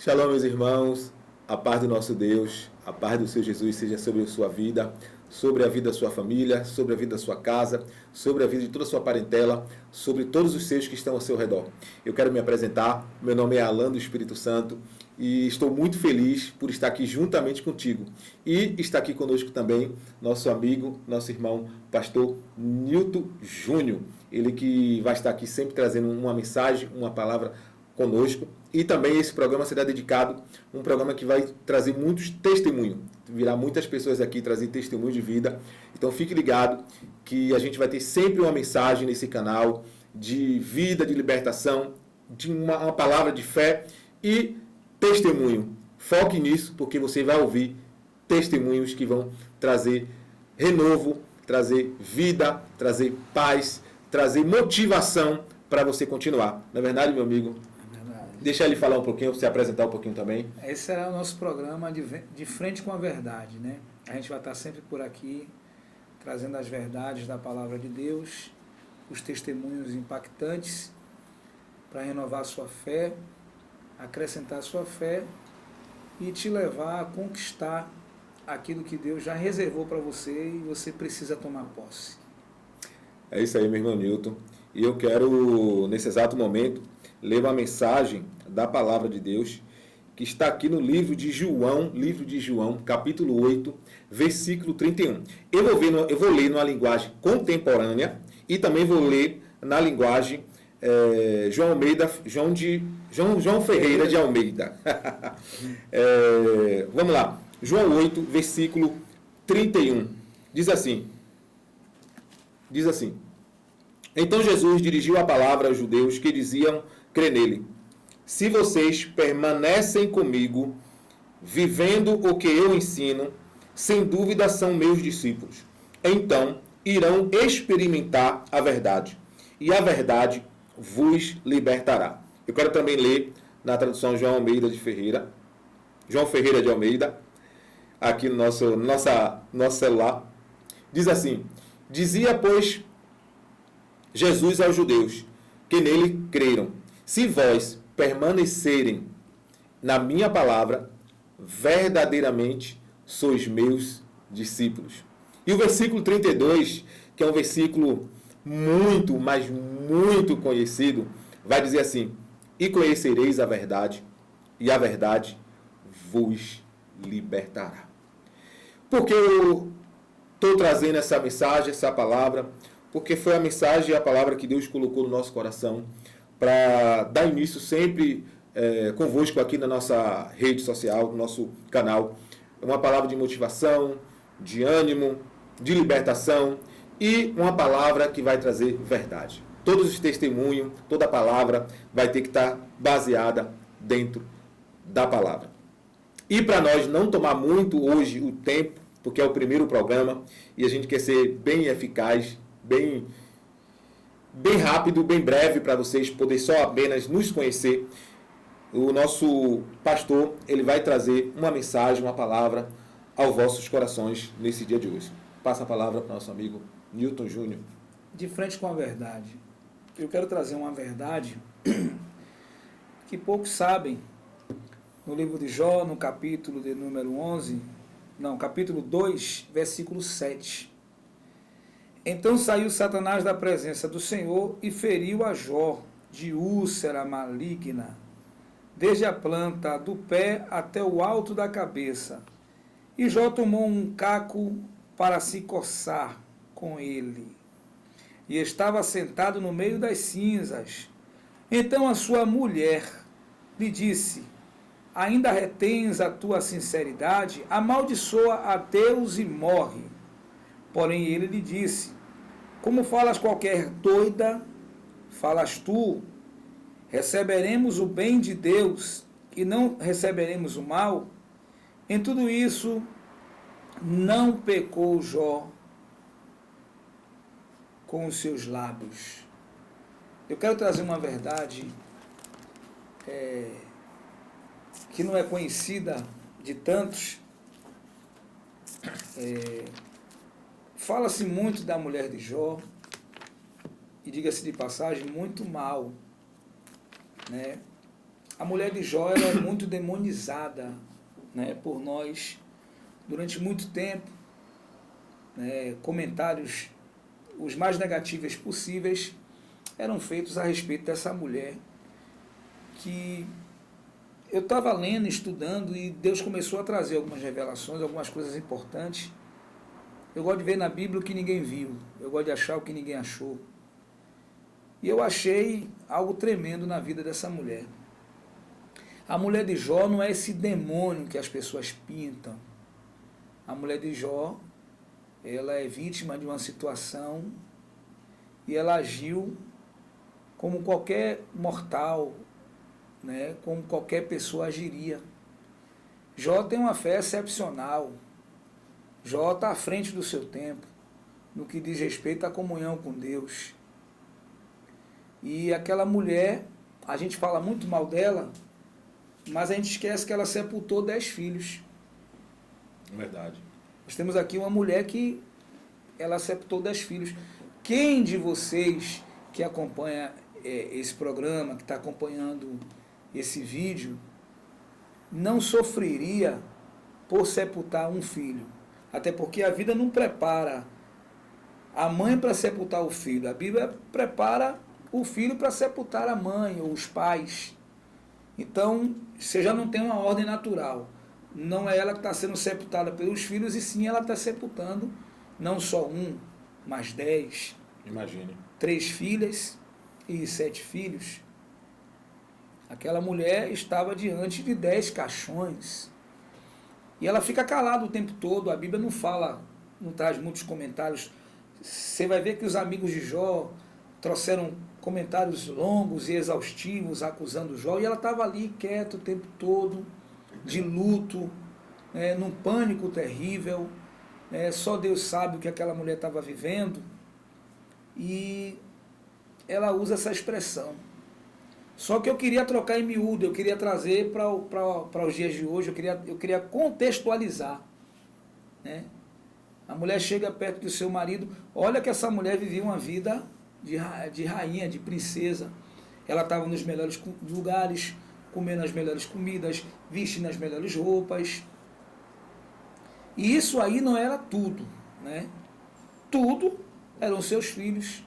Shalom, meus irmãos, a paz do nosso Deus, a paz do Senhor Jesus seja sobre a sua vida, sobre a vida da sua família, sobre a vida da sua casa, sobre a vida de toda a sua parentela, sobre todos os seus que estão ao seu redor. Eu quero me apresentar, meu nome é Alan do Espírito Santo e estou muito feliz por estar aqui juntamente contigo. E está aqui conosco também nosso amigo, nosso irmão, pastor Nilton Júnior, ele que vai estar aqui sempre trazendo uma mensagem, uma palavra conosco. E também esse programa será dedicado, um programa que vai trazer muitos testemunhos. Virá muitas pessoas aqui trazer testemunho de vida. Então fique ligado que a gente vai ter sempre uma mensagem nesse canal de vida, de libertação, de uma palavra de fé e testemunho. Foque nisso porque você vai ouvir testemunhos que vão trazer renovo, trazer vida, trazer paz, trazer motivação para você continuar. Não é verdade, meu amigo? Deixa ele falar um pouquinho, se apresentar um pouquinho também. Esse será o nosso programa de frente com a verdade, né? A gente vai estar sempre por aqui, trazendo as verdades da palavra de Deus, os testemunhos impactantes, para renovar a sua fé, acrescentar a sua fé e te levar a conquistar aquilo que Deus já reservou para você e você precisa tomar posse. É isso aí, meu irmão Nilton. E eu quero, nesse exato momento, ler uma mensagem da palavra de Deus que está aqui no livro de João, capítulo 8, versículo 31. Eu vou ler numa linguagem contemporânea e também vou ler na linguagem João Ferreira de Almeida. Vamos lá. João 8, versículo 31. Diz assim. Então Jesus dirigiu a palavra aos judeus que diziam crer nele. Se vocês permanecem comigo, vivendo o que eu ensino, sem dúvida são meus discípulos. Então irão experimentar a verdade, e a verdade vos libertará. Eu quero também ler na tradução João Ferreira de Almeida, aqui no nosso celular. Diz assim: dizia, pois, Jesus aos judeus que nele creram: se vós permanecerem na minha palavra, verdadeiramente sois meus discípulos. E o versículo 32, que é um versículo muito, mas muito conhecido, vai dizer assim: e conhecereis a verdade, e a verdade vos libertará. Porque eu estou trazendo essa mensagem, essa palavra, porque foi a mensagem e a palavra que Deus colocou no nosso coração para dar início sempre convosco aqui na nossa rede social, no nosso canal. Uma palavra de motivação, de ânimo, de libertação e uma palavra que vai trazer verdade. Todos os testemunhos, toda a palavra vai ter que estar baseada dentro da palavra. E para nós não tomar muito hoje o tempo, porque é o primeiro programa e a gente quer ser bem eficaz, bem rápido, bem breve, para vocês poderem só apenas nos conhecer. O nosso pastor, ele vai trazer uma mensagem, uma palavra aos vossos corações nesse dia de hoje. Passa a palavra para o nosso amigo Nilton Júnior. De frente com a verdade. Eu quero trazer uma verdade que poucos sabem. No livro de Jó, no capítulo de número capítulo 2, versículo 7. Então saiu Satanás da presença do Senhor e feriu a Jó de úlcera maligna, desde a planta do pé até o alto da cabeça. E Jó tomou um caco para se coçar com ele, e estava sentado no meio das cinzas. Então a sua mulher lhe disse: ainda retens a tua sinceridade? Amaldiçoa a Deus e morre. Porém ele lhe disse: como falas qualquer doida, falas tu, receberemos o bem de Deus e não receberemos o mal? Em tudo isso não pecou Jó com os seus lábios. Eu quero trazer uma verdade que não é conhecida de tantos. Fala-se muito da mulher de Jó, e diga-se de passagem, muito mal, né? A mulher de Jó ela é muito demonizada, né, por nós durante muito tempo. Né, comentários os mais negativos possíveis eram feitos a respeito dessa mulher, que eu estava lendo, estudando, e Deus começou a trazer algumas revelações, algumas coisas importantes. Eu gosto de ver na Bíblia o que ninguém viu, eu gosto de achar o que ninguém achou. E eu achei algo tremendo na vida dessa mulher. A mulher de Jó não é esse demônio que as pessoas pintam. A mulher de Jó, ela é vítima de uma situação e ela agiu como qualquer mortal, né, como qualquer pessoa agiria. Jó tem uma fé excepcional. Jó está à frente do seu tempo, no que diz respeito à comunhão com Deus. E aquela mulher, a gente fala muito mal dela, mas a gente esquece que ela sepultou 10 filhos. Verdade. Nós temos aqui uma mulher que ela sepultou 10 filhos. Quem de vocês que acompanha esse programa, que está acompanhando esse vídeo, não sofreria por sepultar um filho? Até porque a vida não prepara a mãe para sepultar o filho. A Bíblia prepara o filho para sepultar a mãe ou os pais. Então, você já não tem uma ordem natural. Não é ela que está sendo sepultada pelos filhos, e sim ela está sepultando não só um, mas 10. Imagine. 3 filhas e 7 filhos. Aquela mulher estava diante de 10 caixões. E ela fica calada o tempo todo. A Bíblia não fala, não traz muitos comentários. Você vai ver que os amigos de Jó trouxeram comentários longos e exaustivos acusando Jó, e ela estava ali quieta o tempo todo, de luto, num pânico terrível. Só Deus sabe o que aquela mulher estava vivendo, e ela usa essa expressão. Só que eu queria trocar em miúdo, eu queria trazer para os dias de hoje, eu queria contextualizar. Né? A mulher chega perto do seu marido, olha que essa mulher vivia uma vida de rainha, de princesa. Ela estava nos melhores lugares, comendo as melhores comidas, vestindo as melhores roupas. E isso aí não era tudo, né? Tudo eram seus filhos.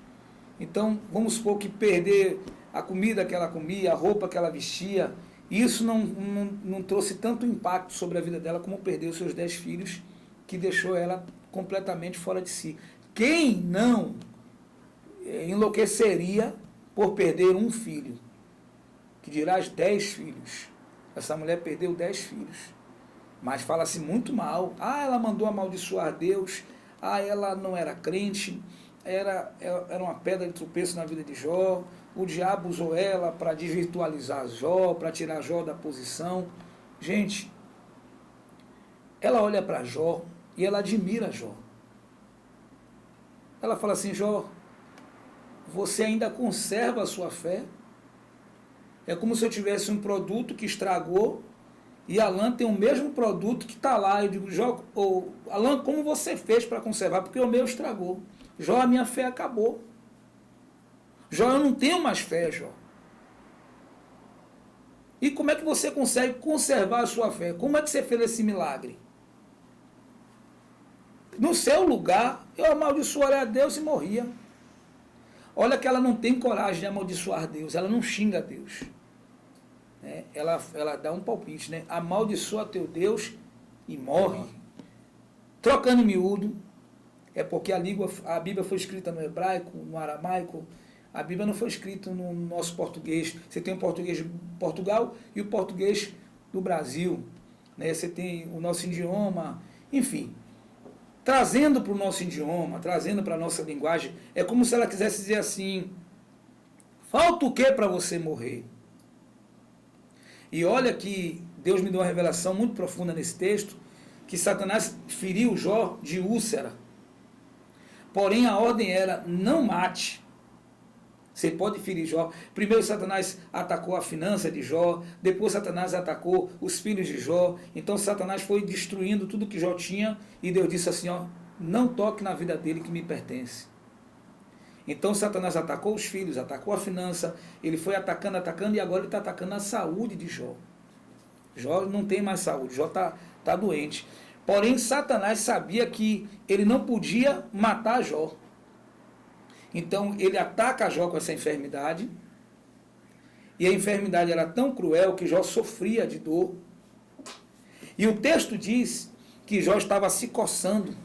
Então, vamos supor que perder a comida que ela comia, a roupa que ela vestia, isso não trouxe tanto impacto sobre a vida dela como perder os seus 10 filhos, que deixou ela completamente fora de si. Quem não enlouqueceria por perder um filho? Que dirás 10 filhos. Essa mulher perdeu 10 filhos. Mas fala-se muito mal. Ela mandou amaldiçoar Deus. Ela não era crente. Era uma pedra de tropeço na vida de Jó. O diabo usou ela para desvirtualizar Jó, para tirar Jó da posição. Gente, ela olha para Jó e ela admira Jó. Ela fala assim: Jó, você ainda conserva a sua fé? É como se eu tivesse um produto que estragou e Alan tem o mesmo produto que está lá. Eu digo: Jó, Alan, como você fez para conservar? Porque o meu estragou. Jó, a minha fé acabou. Jó, eu não tenho mais fé, Jó. E como é que você consegue conservar a sua fé? Como é que você fez esse milagre? No seu lugar, eu amaldiçoaria a Deus e morria. Olha que ela não tem coragem de amaldiçoar Deus, ela não xinga Deus. Ela dá um palpite, né? Amaldiçoa teu Deus e morre. Trocando em miúdo, é porque a Bíblia foi escrita no hebraico, no aramaico. A Bíblia não foi escrita no nosso português. Você tem o português de Portugal e o português do Brasil. Né? Você tem o nosso idioma, enfim. Trazendo para o nosso idioma, trazendo para a nossa linguagem, é como se ela quisesse dizer assim: falta o que para você morrer? E olha que Deus me deu uma revelação muito profunda nesse texto, que Satanás feriu Jó de úlcera. Porém, a ordem era: não mate. Você pode ferir Jó. Primeiro Satanás atacou a finança de Jó, depois Satanás atacou os filhos de Jó. Então Satanás foi destruindo tudo que Jó tinha, e Deus disse assim: não toque na vida dele que me pertence. Então Satanás atacou os filhos, atacou a finança, ele foi atacando, e agora ele está atacando a saúde de Jó. Jó não tem mais saúde, Jó tá doente. Porém, Satanás sabia que ele não podia matar Jó. Então ele ataca Jó com essa enfermidade, e a enfermidade era tão cruel que Jó sofria de dor. E o texto diz que Jó estava se coçando.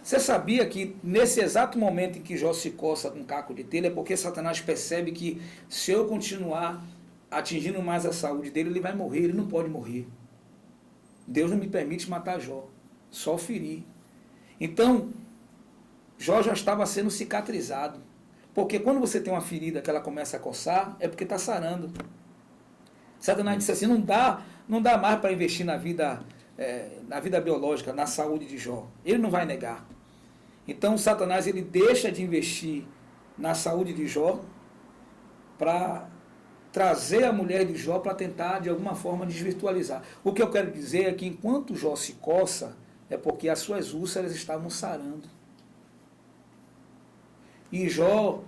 Você sabia que nesse exato momento em que Jó se coça com um caco de telha, é porque Satanás percebe que se eu continuar atingindo mais a saúde dele, ele vai morrer, ele não pode morrer. Deus não me permite matar Jó, só ferir. Então, Jó já estava sendo cicatrizado. Porque quando você tem uma ferida que ela começa a coçar, é porque está sarando. Satanás disse assim, não dá mais para investir na vida biológica, na saúde de Jó. Ele não vai negar. Então, Satanás ele deixa de investir na saúde de Jó para trazer a mulher de Jó para tentar, de alguma forma, desvirtualizar. O que eu quero dizer é que enquanto Jó se coça, é porque as suas úlceras estavam sarando. E Jó,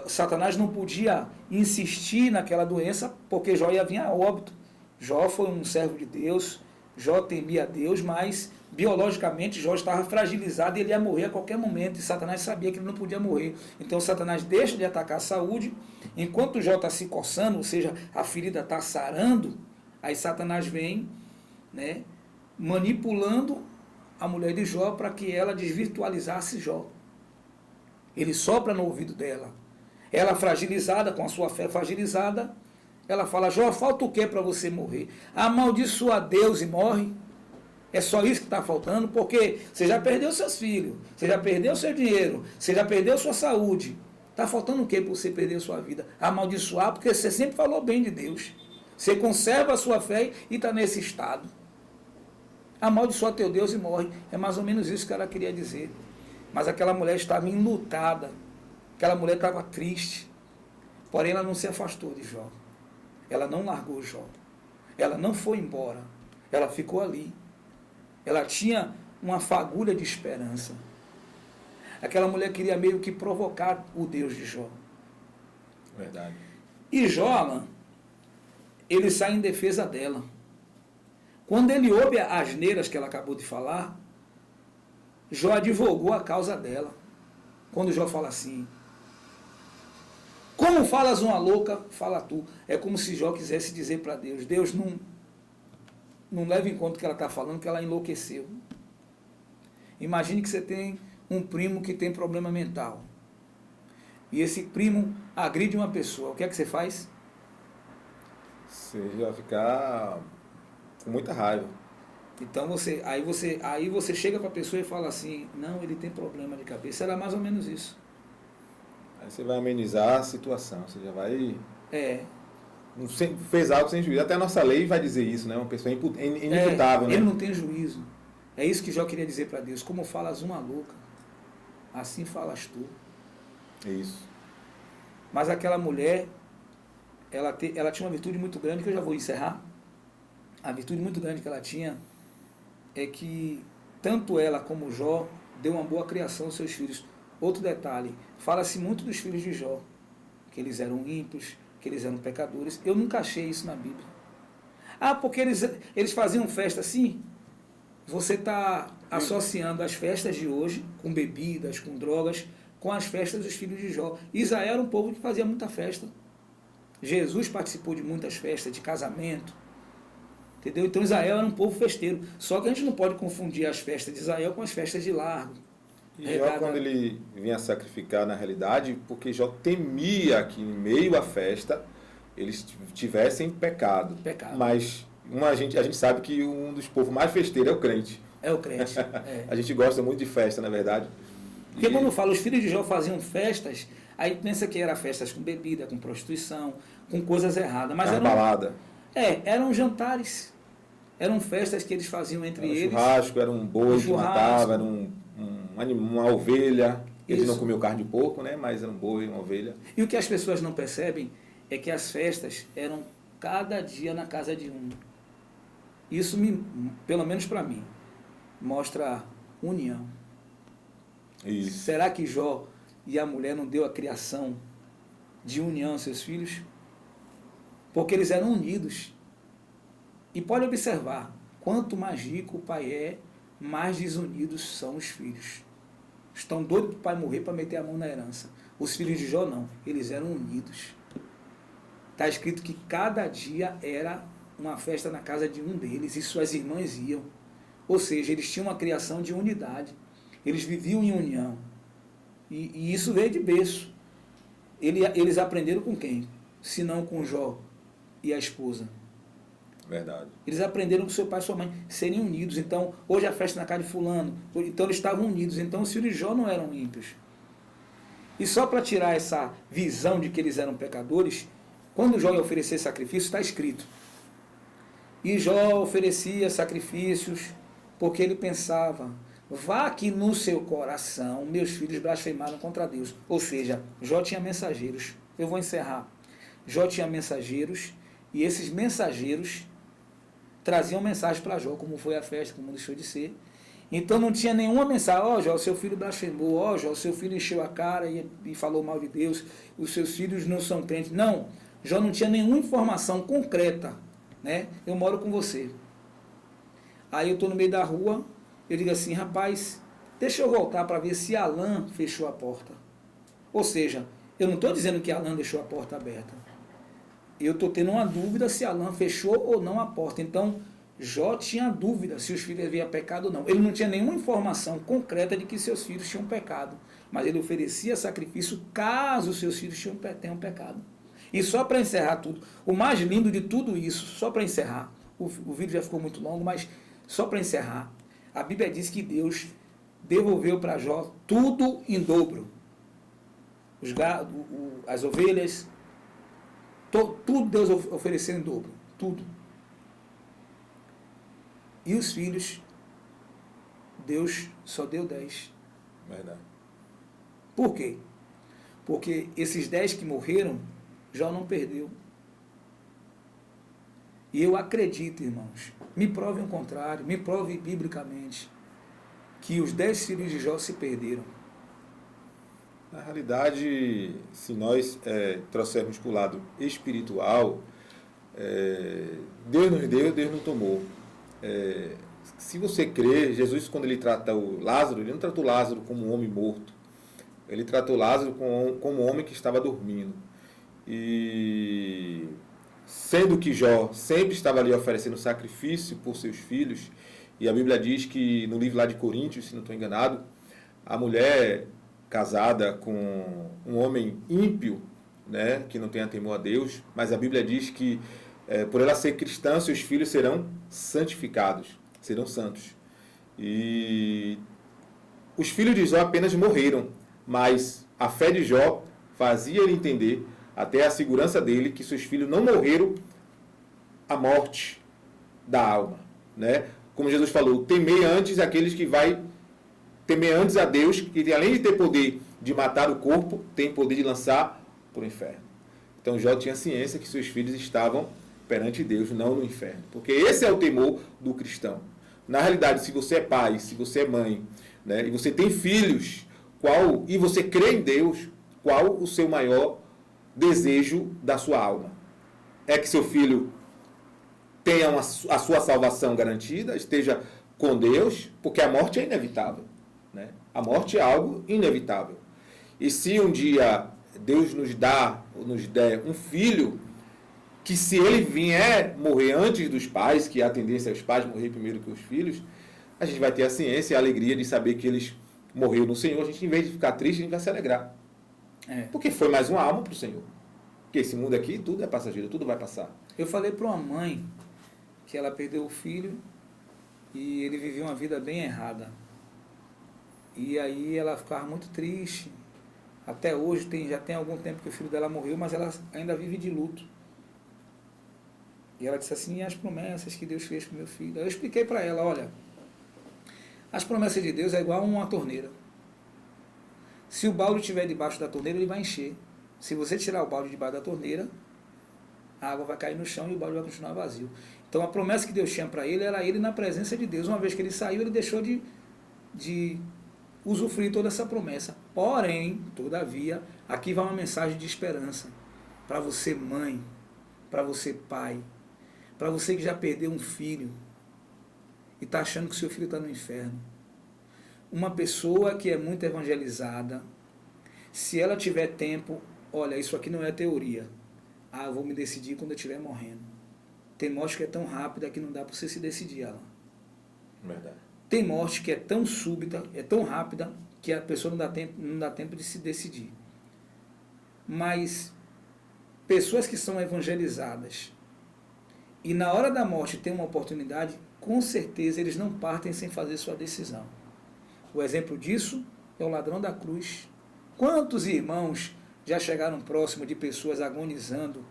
Satanás não podia insistir naquela doença, porque Jó ia vir a óbito. Jó foi um servo de Deus, Jó temia a Deus, mas biologicamente Jó estava fragilizado e ele ia morrer a qualquer momento, e Satanás sabia que ele não podia morrer. Então Satanás deixa de atacar a saúde, enquanto Jó está se coçando, ou seja, a ferida está sarando, aí Satanás vem, né, manipulando a mulher de Jó para que ela desvirtualizasse Jó. Ele sopra no ouvido dela. Ela fragilizada, com a sua fé fragilizada, ela fala, Jó, falta o que para você morrer? Amaldiçoa Deus e morre. É só isso que está faltando, porque você já perdeu seus filhos, você já perdeu seu dinheiro, você já perdeu sua saúde. Está faltando o que para você perder sua vida? Amaldiçoar, porque você sempre falou bem de Deus. Você conserva a sua fé e está nesse estado. Amaldiçoa teu Deus e morre. É mais ou menos isso que ela queria dizer. Mas aquela mulher estava enlutada. Aquela mulher estava triste. Porém, ela não se afastou de Jó. Ela não largou Jó. Ela não foi embora. Ela ficou ali. Ela tinha uma fagulha de esperança. Aquela mulher queria meio que provocar o Deus de Jó. Verdade. E Jó, Alan, ele sai em defesa dela. Quando ele ouve as asneiras que ela acabou de falar, Jó advogou a causa dela. Quando Jó fala assim, como falas uma louca, fala tu. É como se Jó quisesse dizer para Deus, Deus não leva em conta o que ela está falando, que ela enlouqueceu. Imagine que você tem um primo que tem problema mental. E esse primo agride uma pessoa. O que é que você faz? Você vai ficar com muita raiva. Então aí você chega para a pessoa e fala assim, não, ele tem problema de cabeça. Era mais ou menos isso. Aí você vai amenizar a situação, você já vai... Fez algo sem juízo. Até a nossa lei vai dizer isso, né? Uma pessoa inimputável, né? Ele não tem juízo. É isso que Jó queria dizer para Deus. Como falas uma louca, assim falas tu. Isso. Mas aquela mulher, ela tinha uma virtude muito grande, que eu já vou encerrar. A virtude muito grande que ela tinha é que tanto ela como Jó deu uma boa criação aos seus filhos. Outro detalhe, fala-se muito dos filhos de Jó, que eles eram ímpios, que eles eram pecadores. Eu nunca achei isso na Bíblia. Ah, porque eles faziam festa assim? Você está associando as festas de hoje, com bebidas, com drogas, com as festas dos filhos de Jó. Israel era um povo que fazia muita festa. Jesus participou de muitas festas, de casamento. Entendeu? Então Israel era um povo festeiro. Só que a gente não pode confundir as festas de Israel com as festas de Largo. E Jó, quando ele vinha sacrificar, na realidade, porque Jó temia que em meio à festa eles tivessem pecado. Mas a gente sabe que um dos povos mais festeiros é o crente. É o crente. A gente gosta muito de festa, na verdade. Porque quando eu falo, os filhos de Jó faziam festas, aí pensa que eram festas com bebida, com prostituição, com coisas erradas. Mas balada. Eram jantares. Eram festas que eles faziam entre eles. Churrasco, era um boi que matava, era uma ovelha. Eles não comiam carne de porco, né? Mas era um boi, uma ovelha. E o que as pessoas não percebem é que as festas eram cada dia na casa de um. Isso, pelo menos para mim, mostra união. Isso. Será que Jó e a mulher não deu a criação de união aos seus filhos? Porque eles eram unidos. E pode observar, quanto mais rico o pai é, mais desunidos são os filhos. Estão doidos para o pai morrer para meter a mão na herança. Os filhos de Jó não, eles eram unidos. Está escrito que cada dia era uma festa na casa de um deles e suas irmãs iam. Ou seja, eles tinham uma criação de unidade. Eles viviam em união. E isso veio de berço. Eles aprenderam com quem? Se não com Jó e a esposa. Verdade. Eles aprenderam com seu pai e sua mãe serem unidos. Então, hoje a festa na casa de fulano. Então eles estavam unidos. Então os filhos de Jó não eram ímpios. E só para tirar essa visão de que eles eram pecadores, quando Jó ia oferecer sacrifício, está escrito. E Jó oferecia sacrifícios porque ele pensava, vá que no seu coração meus filhos blasfemaram contra Deus. Ou seja, Jó tinha mensageiros. Eu vou encerrar. Jó tinha mensageiros e esses mensageiros traziam mensagem para Jó, como foi a festa, como deixou de ser. Então não tinha nenhuma mensagem, ó Jó, seu filho blasfemou, ó Jó, seu filho encheu a cara e falou mal de Deus, os seus filhos não são crentes. Não, Jó não tinha nenhuma informação concreta, né? Eu moro com você. Aí eu estou no meio da rua, eu digo assim, rapaz, deixa eu voltar para ver se Alain fechou a porta. Ou seja, eu não estou dizendo que Alain deixou a porta aberta. Eu estou tendo uma dúvida se Alain fechou ou não a porta. Então, Jó tinha dúvida se os filhos haviam pecado ou não. Ele não tinha nenhuma informação concreta de que seus filhos tinham pecado. Mas ele oferecia sacrifício caso seus filhos tenham pecado. E só para encerrar tudo, o mais lindo de tudo isso, só para encerrar, o vídeo já ficou muito longo, mas só para encerrar, a Bíblia diz que Deus devolveu para Jó tudo em dobro. Os gados, as ovelhas, tudo Deus ofereceu em dobro. Tudo. E os filhos, Deus só deu 10. Verdade. Por quê? Porque esses 10 que morreram, Jó não perdeu. E eu acredito, irmãos, me prove o contrário, me prove biblicamente, que os 10 filhos de Jó se perderam. Na realidade, se nós trouxermos para o lado espiritual, Deus nos deu, Deus nos tomou. Se você crê, Jesus, quando ele trata o Lázaro, ele não tratou Lázaro como um homem morto. Ele tratou Lázaro como um homem que estava dormindo. E sendo que Jó sempre estava ali oferecendo sacrifício por seus filhos, e a Bíblia diz que no livro lá de Coríntios, se não estou enganado, a mulher casada com um homem ímpio, né, que não tenha temor a Deus, mas a Bíblia diz que por ela ser cristã, seus filhos serão santificados, serão santos. E os filhos de Jó apenas morreram, mas a fé de Jó fazia ele entender, até a segurança dele, que seus filhos não morreram a morte da alma, né? Como Jesus falou, temei antes aqueles que vai temer antes a Deus, que além de ter poder de matar o corpo, tem poder de lançar para o inferno. Então Jó tinha ciência que seus filhos estavam perante Deus, não no inferno. Porque esse é o temor do cristão. Na realidade, se você é pai, se você é mãe, né, e você tem filhos, e você crê em Deus, qual o seu maior desejo da sua alma? É que seu filho tenha a sua salvação garantida, esteja com Deus, porque a morte é inevitável, né? A morte é algo inevitável. E se um dia Deus nos der um filho, que se ele vier morrer antes dos pais, que há a tendência aos pais morrer primeiro que os filhos, a gente vai ter a ciência e a alegria de saber que eles morreram no Senhor. A gente, em vez de ficar triste, a gente vai se alegrar. Porque foi mais uma alma para o Senhor. Porque esse mundo aqui, tudo é passageiro, tudo vai passar. Eu falei para uma mãe que ela perdeu o filho e ele vivia uma vida bem errada. E aí ela ficava muito triste. Até hoje, já tem algum tempo que o filho dela morreu, mas ela ainda vive de luto. E ela disse assim, as promessas que Deus fez para o meu filho. Eu expliquei para ela, olha, as promessas de Deus é igual a uma torneira. Se o balde estiver debaixo da torneira, ele vai encher. Se você tirar o balde debaixo da torneira, a água vai cair no chão e o balde vai continuar vazio. Então a promessa que Deus tinha para ele era ele na presença de Deus. Uma vez que ele saiu, ele deixou de usufruir toda essa promessa. Porém, todavia, aqui vai uma mensagem de esperança para você, mãe, para você, pai, para você que já perdeu um filho e está achando que seu filho está no inferno. Uma pessoa que é muito evangelizada, se ela tiver tempo, olha, isso aqui não é teoria. Ah, eu vou me decidir quando eu estiver morrendo. Tem morte que é tão rápida que não dá para você se decidir, Alan. Verdade. Tem morte que é tão súbita, é tão rápida, que a pessoa não dá tempo de se decidir. Mas pessoas que são evangelizadas e na hora da morte tem uma oportunidade, com certeza eles não partem sem fazer sua decisão. O exemplo disso é o ladrão da cruz. Quantos irmãos já chegaram próximo de pessoas agonizando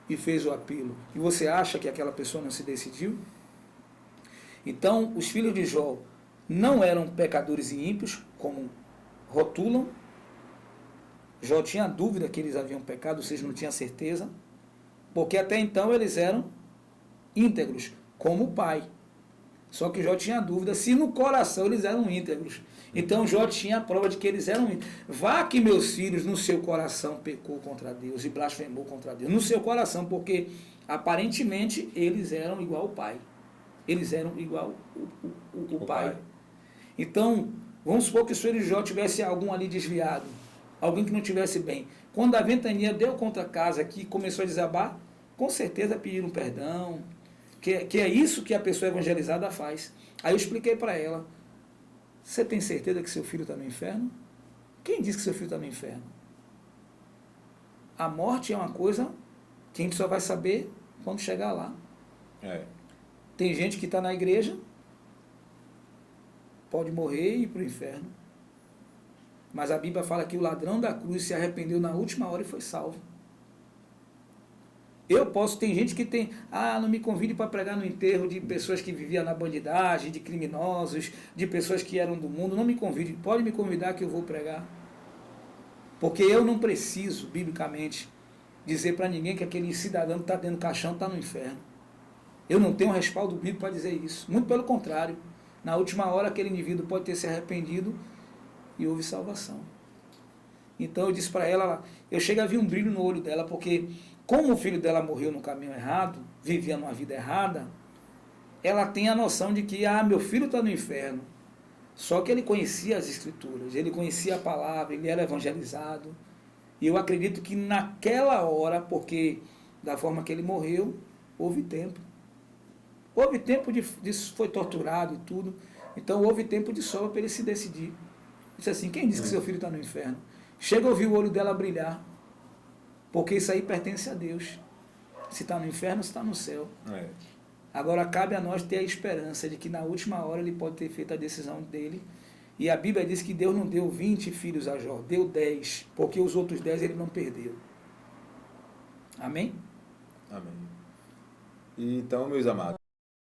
e fez o apelo? E você acha que aquela pessoa não se decidiu? Então, os filhos de Jó não eram pecadores e ímpios, como rotulam. Jó tinha dúvida que eles haviam pecado, ou seja, não tinha certeza, porque até então eles eram íntegros, como o pai. Só que Jó tinha dúvida se no coração eles eram íntegros. Então Jó tinha a prova de que eles eram íntegros. Vá que meus filhos no seu coração pecou contra Deus e blasfemou contra Deus. No seu coração, porque aparentemente eles eram igual ao pai. Eles eram igual o pai. Então, vamos supor que o filho de Jó tivesse algum ali desviado. Alguém que não tivesse bem. Quando a ventania deu contra a casa aqui, começou a desabar, com certeza pediram perdão. Que é isso que a pessoa evangelizada faz. Aí eu expliquei para ela, você tem certeza que seu filho está no inferno? Quem disse que seu filho está no inferno? A morte é uma coisa que a gente só vai saber quando chegar lá. Tem gente que está na igreja, pode morrer e ir para o inferno. Mas a Bíblia fala que o ladrão da cruz se arrependeu na última hora e foi salvo. Tem gente que tem, não me convide para pregar no enterro de pessoas que viviam na bandidagem, de criminosos, de pessoas que eram do mundo, não me convide, pode me convidar que eu vou pregar. Porque eu não preciso, biblicamente, dizer para ninguém que aquele cidadão que está dentro do caixão está no inferno. Eu não tenho respaldo bíblico para dizer isso, muito pelo contrário, na última hora aquele indivíduo pode ter se arrependido e houve salvação. Então eu disse para ela, eu cheguei a ver um brilho no olho dela, porque como o filho dela morreu no caminho errado, vivia numa vida errada, ela tem a noção de que, meu filho está no inferno. Só que ele conhecia as escrituras, ele conhecia a palavra, ele era evangelizado. E eu acredito que naquela hora, porque da forma que ele morreu, houve tempo. Houve tempo foi torturado e tudo. Então houve tempo de sobra para ele se decidir. Disse assim, quem disse que seu filho está no inferno? Chega a ouvir o olho dela brilhar. Porque isso aí pertence a Deus. Se está no inferno, se está no céu. Agora cabe a nós ter a esperança de que na última hora ele pode ter feito a decisão dele. E a Bíblia diz que Deus não deu 20 filhos a Jó, deu 10, porque os outros 10 ele não perdeu. Amém? Amém. Então, meus amados,